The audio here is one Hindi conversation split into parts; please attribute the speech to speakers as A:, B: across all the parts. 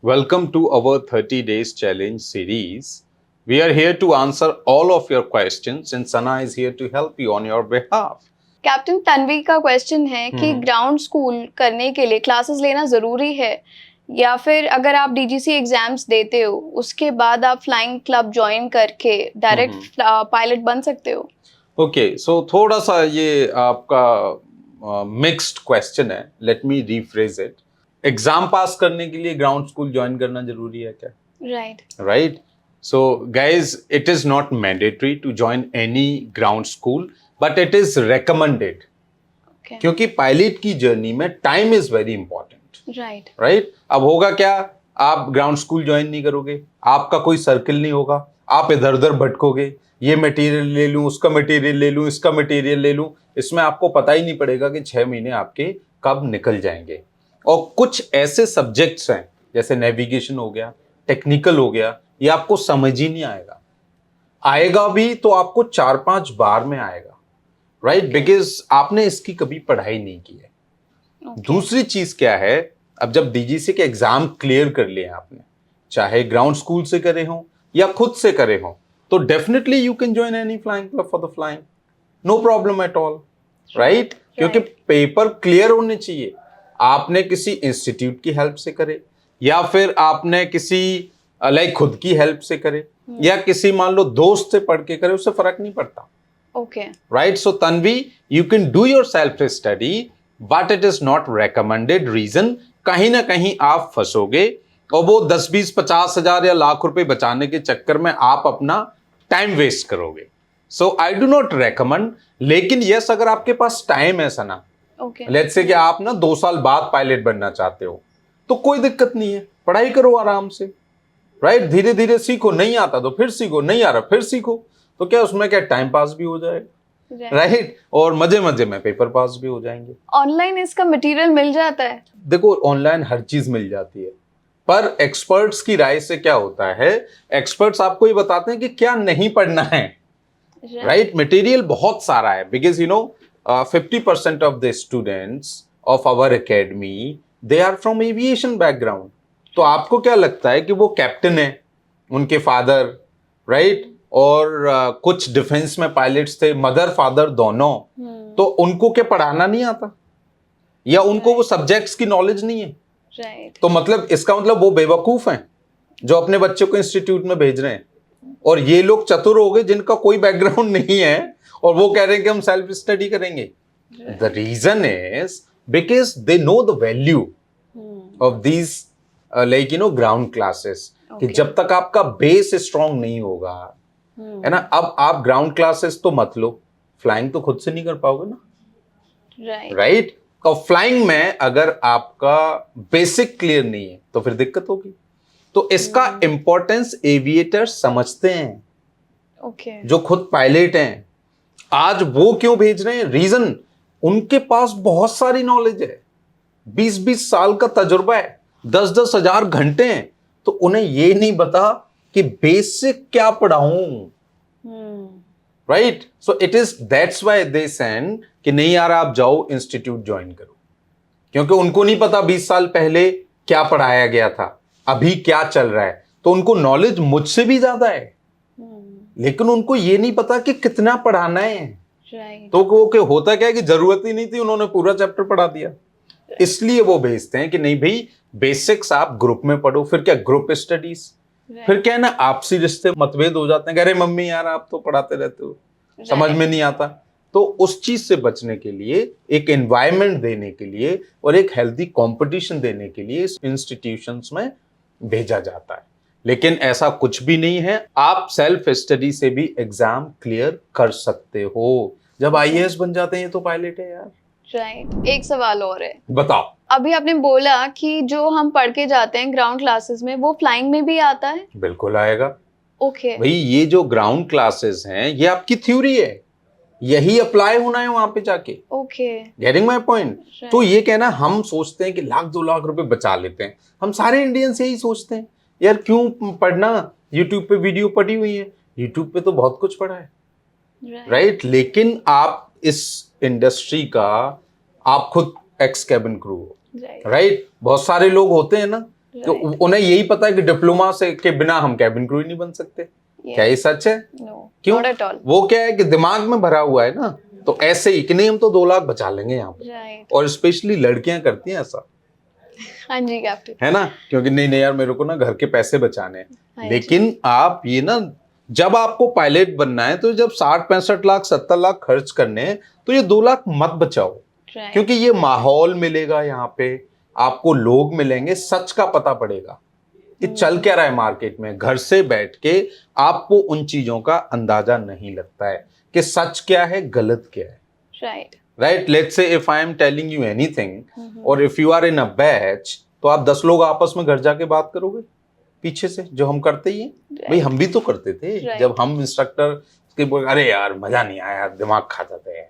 A: Welcome to our 30 days challenge series. We are here to answer all of your questions and Sana is here to help you on your behalf.
B: Captain Tanvi का क्वेश्चन है कि ग्राउंड स्कूल करने के लिए क्लासेस लेना ज़रूरी है या फिर अगर आप डीजीसी एग्जाम्स देते हो उसके बाद आप फ्लाइंग क्लब ज्वाइन करके डायरेक्ट पायलट बन सकते हो?
A: Okay, so थोड़ा सा ये आपका मिक्स्ड क्वेश्चन है. Let me rephrase it. Exam पास करने के लिए ग्राउंड स्कूल ज्वाइन करना जरूरी है क्या? Right. So guys, it is not mandatory to join any ground school, but it is recommended.
B: Okay.
A: क्योंकि पायलट की जर्नी में time is very important.
B: Right.
A: अब होगा क्या, आप ग्राउंड स्कूल ज्वाइन नहीं करोगे, आपका कोई सर्किल नहीं होगा, आप इधर उधर भटकोगे, ये मटेरियल ले लूं, उसका मटेरियल ले लूं, इसका मटेरियल ले लूं, इसमें आपको पता ही नहीं पड़ेगा कि 6 महीने आपके कब निकल जाएंगे. और कुछ ऐसे सब्जेक्ट्स हैं जैसे नेविगेशन हो गया, टेक्निकल हो गया, ये आपको समझ ही नहीं आएगा. आएगा भी तो आपको 4-5 बार में आएगा. राइट. बिकॉज आपने इसकी कभी पढ़ाई नहीं की है. दूसरी चीज क्या है, अब जब डीजीसी के एग्जाम क्लियर कर लिए आपने, चाहे ग्राउंड स्कूल से करे हो या खुद से करे हो, तो definitely you can join any flying club for the flying. No problem at all. Right. क्योंकि पेपर क्लियर होने चाहिए. आपने किसी इंस्टीट्यूट की हेल्प से करे या फिर आपने किसी लाइक खुद की हेल्प से करे या किसी मान लो दोस्त से पढ़ के करे, उससे फर्क नहीं पड़ता.
B: Okay.
A: Right. So Tanvi, you can do your self study but it is not recommended. Reason, कहीं ना कहीं आप फंसोगे और वो 10, 20, 50 हजार या लाख रुपए बचाने के चक्कर में आप अपना टाइम वेस्ट करोगे. सो आई डू नॉट रेकमेंड. लेकिन यस, अगर आपके पास टाइम है सना, लेट्स से कि आप ना 2 साल बाद पायलट बनना चाहते हो, तो कोई दिक्कत नहीं है, पढ़ाई करो आराम से. राइट. धीरे धीरे सीखो, नहीं आता तो फिर सीखो, नहीं आ रहा फिर सीखो, तो क्या उसमें क्या टाइम पास भी हो जाएगा. राइट. और मजे मजे में पेपर पास भी हो जाएंगे.
B: ऑनलाइन इसका मटेरियल मिल जाता है. देखो,
A: ऑनलाइन हर चीज मिल जाती है, पर एक्सपर्ट्स की राय से क्या होता है, एक्सपर्ट्स आपको ये बताते हैं कि क्या नहीं पढ़ना है. राइट. मटेरियल बहुत सारा है. Because 50% of the students of our academy they are from aviation background. तो आपको क्या लगता है कि वो कैप्टन है, उनके फादर, राइट, और कुछ डिफेंस में पायलट्स थे, मदर फादर दोनों, तो उनको क्या पढ़ाना नहीं आता या उनको वो सब्जेक्ट्स की नॉलेज नहीं है? तो मतलब इसका मतलब वो बेवकूफ हैं जो अपने बच्चों को इंस्टीट्यूट में भेज रहे हैं, और ये लोग चतुर हो गए जिनका कोई बैकग्राउंड नहीं है और वो कह रहे हैं कि हम सेल्फ स्टडी करेंगे. The reason is because they know the value of these like ground classes. कि जब तक आपका बेस स्ट्रांग नहीं होगा, है ना, अब आप ग्राउंड क्लासेस तो मत लो, फ्लाइंग तो खुद से नहीं कर पाओगे ना. राइट. और फ्लाइंग में अगर आपका बेसिक क्लियर नहीं है तो फिर दिक्कत होगी. तो इसका इंपॉर्टेंस एविएटर समझते हैं. जो खुद पायलट हैं, आज वो क्यों भेज रहे हैं? रीजन, उनके पास बहुत सारी नॉलेज है, 20-20 साल का तजुर्बा है, 10-10 हजार घंटे हैं, तो उन्हें ये नहीं पता कि बेसिक क्या पढ़ाऊं. Right. So it is that's why they send कि नहीं यार आप जाओ इंस्टीट्यूट ज्वाइन करो, क्योंकि उनको नहीं पता 20 साल पहले क्या पढ़ाया गया था, अभी क्या चल रहा है. तो उनको नॉलेज मुझसे भी ज्यादा है, लेकिन उनको ये नहीं पता कि कितना पढ़ाना है. तो वो होता क्या है कि जरूरत ही नहीं थी, उन्होंने पूरा चैप्टर पढ़ा दिया. इसलिए वो भेजते हैं कि नहीं भाई, बेसिक्स आप ग्रुप में पढ़ो. फिर क्या ग्रुप स्टडीज, फिर क्या है ना, आपसी रिश्ते मतभेद हो जाते हैं. अरे मम्मी यार आप तो पढ़ाते रहते हो, समझ में नहीं आता. तो उस चीज से बचने के लिए, एक एनवायरनमेंट देने के लिए और एक हेल्दी कंपटीशन देने के लिए इस इंस्टीट्यूशंस में भेजा जाता है. लेकिन ऐसा कुछ भी नहीं है. आप सेल्फ स्टडी से भी एग्जाम क्लियर कर सकते हो. जब आईएएस बन जाते हैं तो पायलट है यार.
B: राइट. एक सवाल और है,
A: बताओ.
B: अभी आपने बोला कि जो हम पढ़ के जाते हैं ग्राउंड क्लासेस में, वो फ्लाइंग में भी आता है?
A: बिल्कुल आएगा.
B: ओके.
A: भाई ये जो ग्राउंड क्लासेस हैं, ये आपकी थ्योरी है, यही अप्लाई होना है वहां पे जाके.
B: ओके.
A: Getting my point. तो ये कहना, हम सोचते हैं कि 1-2 लाख रुपए बचा लेते हैं, हम सारे इंडियंस यही सोचते हैं यार, क्यों पढ़ना, यूट्यूब पे वीडियो पड़ी हुई है, यूट्यूब पे तो बहुत कुछ पढ़ा है. राइट. लेकिन आप इस इंडस्ट्री का, आप खुद एक्स कैबिन क्रू हो. राइट. बहुत सारे लोग होते हैं ना तो उन्हें यही पता है कि डिप्लोमा से के बिना हम कैबिन क्रू ही नहीं बन सकते। क्या ये सच है? क्यों?
B: Not at all.
A: वो क्या है कि दिमाग में भरा हुआ है ना, तो ऐसे ही कि नहीं हम तो 2 लाख बचा लेंगे यहाँ पे। और स्पेशली लड़कियां करती हैं ऐसा,
B: हाँ जी कैप्टन,
A: है ना, क्योंकि नहीं नहीं यार मेरे को ना घर के पैसे बचाने हैं।
B: हाँ
A: लेकिन आप ये ना, जब आपको पायलट बनना है तो जब 60-65 लाख 70 लाख खर्च करने हैं तो ये 2 लाख मत बचाओ, क्योंकि ये माहौल मिलेगा, यहाँ पे आपको लोग मिलेंगे, सच का पता पड़ेगा कि चल क्या रहा है मार्केट में। घर से बैठ के आपको उन चीजों का अंदाजा नहीं लगता है कि सच क्या है गलत क्या है। Right, let's say if I am telling you anything और if you are in a batch, तो आप 10 लोग आपस में घर जाके बात करोगे पीछे से, जो हम करते ही हैं। भाई हम भी तो करते थे जब हम इंस्ट्रक्टर के बोल, अरे यार मजा नहीं आया, दिमाग खा जाते हैं,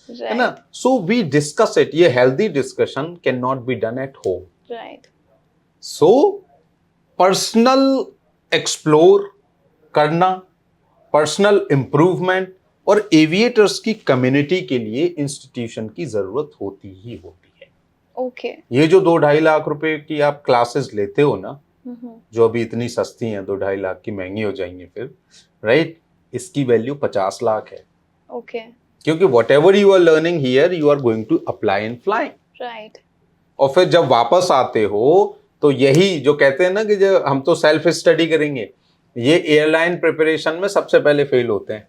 A: है ना। So we discuss it. ये healthy discussion can not be done at home. So personal explore करना, पर्सनल इंप्रूवमेंट और एविएटर्स की कम्युनिटी के लिए इंस्टीट्यूशन की जरूरत होती ही होती है।
B: ओके,
A: ये जो 2-2.5 लाख रुपए की आप क्लासेस लेते हो ना, जो अभी इतनी सस्ती हैं, 2-2.5 लाख की महंगी हो जाएंगी फिर, राइट, इसकी वैल्यू 50 लाख है।
B: ओके,
A: क्योंकि whatever you are learning here you are going to apply in flying.
B: Right.
A: और फिर जब वापस आते हो तो यही जो कहते हैं ना कि जब हम तो सेल्फ स्टडी करेंगे, ये एयरलाइन प्रिपरेशन में सबसे पहले फेल होते हैं,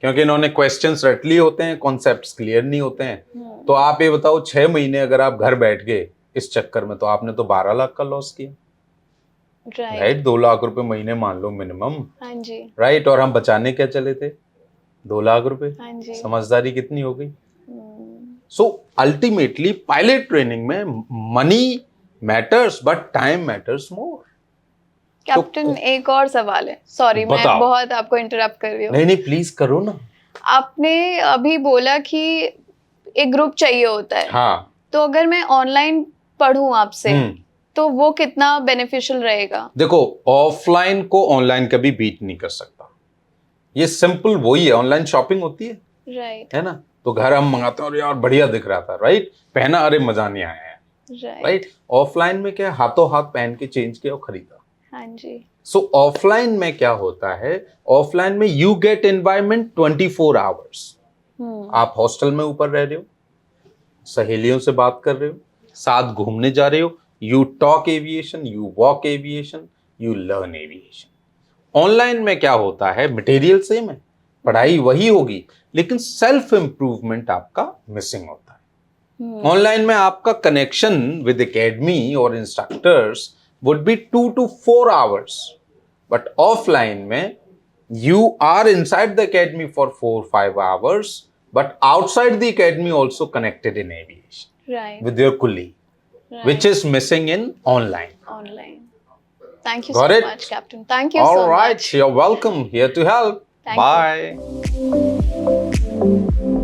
A: क्योंकि इन्होंने क्वेश्चंस रट लिए होते हैं, कॉन्सेप्ट्स क्लियर नहीं होते हैं। तो आप ये बताओ 6 महीने अगर आप घर बैठ गए इस चक्कर में, तो आपने तो 12 लाख का लॉस किया। राइट, 2 लाख रुपए महीने मान लो मिनिमम।
B: हाँ जी।
A: राइट, और हम बचाने क्या चले थे? 2 लाख रुपए।
B: हाँ जी।
A: समझदारी कितनी हो गई। सो अल्टीमेटली पायलट ट्रेनिंग में money matters but time matters more.
B: Captain एक और सवाल है, सॉरी मैं बहुत आपको इंटरप्ट कर रही हूँ।
A: नहीं नहीं प्लीज करो ना।
B: आपने अभी बोला कि एक ग्रुप चाहिए होता है।
A: हाँ,
B: तो अगर मैं ऑनलाइन पढ़ूं आपसे तो वो कितना बेनिफिशियल रहेगा?
A: देखो, ऑफलाइन को ऑनलाइन कभी बीट नहीं कर सकता। ये सिंपल वही है, ऑनलाइन शॉपिंग होती है,
B: राइट,
A: है ना, तो घर हम मंगाते हैं और यार बढ़िया दिख रहा था, राइट, पहना, अरे मजा नहीं आया है, राइट। ऑफलाइन में क्या, हाथों हाथ पहन के चेंज किया और खरीदा।
B: हाँ जी।
A: सो ऑफलाइन में क्या होता है, ऑफलाइन में यू गेट एनवायरमेंट 24 आवर्स। आप हॉस्टल में ऊपर रह रहे हो, सहेलियों से बात कर रहे हो, साथ घूमने जा रहे हो, you talk aviation, you walk aviation, you learn aviation. Online में क्या होता है, मटेरियल सेम है, पढ़ाई वही होगी, लेकिन सेल्फ इंप्रूवमेंट आपका मिसिंग होता है। ऑनलाइन में आपका कनेक्शन विद एकेडमी और instructors would be 2 to 4 hours, but offline में you are inside the academy for 4-5 hours, but outside the academy also connected in aviation,
B: right,
A: with your colleague, right, which is missing in online.
B: Thank you so much, Captain. Thank you so much.
A: All right, you're welcome. Here to help.
B: Thank
A: Bye.
B: You.